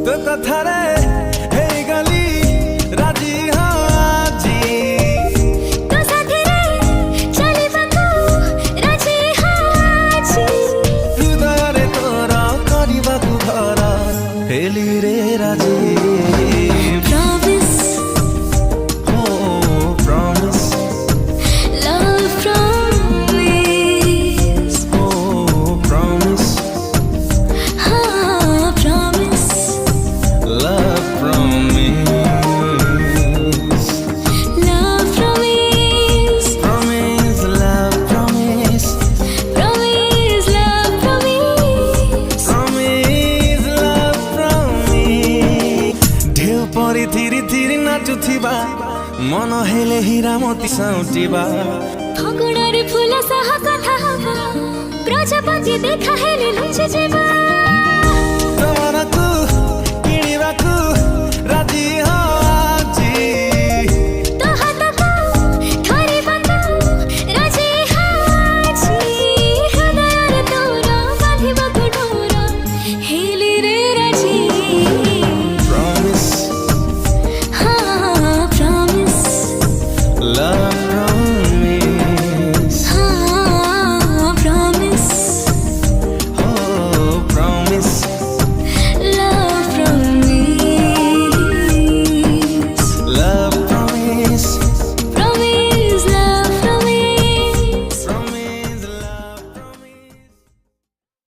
तो कथारे हे गली राजी हाजी तो साथीरे चलिबाकू राजी हाजी हृदय रे तोर करिबाकू घर हेली रे राजी Promise, oh promise love promise, oh promise promise, love promise love promise, promise love promise promise, love promise. promise love promise ढेउ परी थिरी थिरी नाचुथिबा मन हेले हीरा मोती साउटिबा फगुणरे फूल सह कथा हवा प्रजापति देखा हेले लुचि जेबा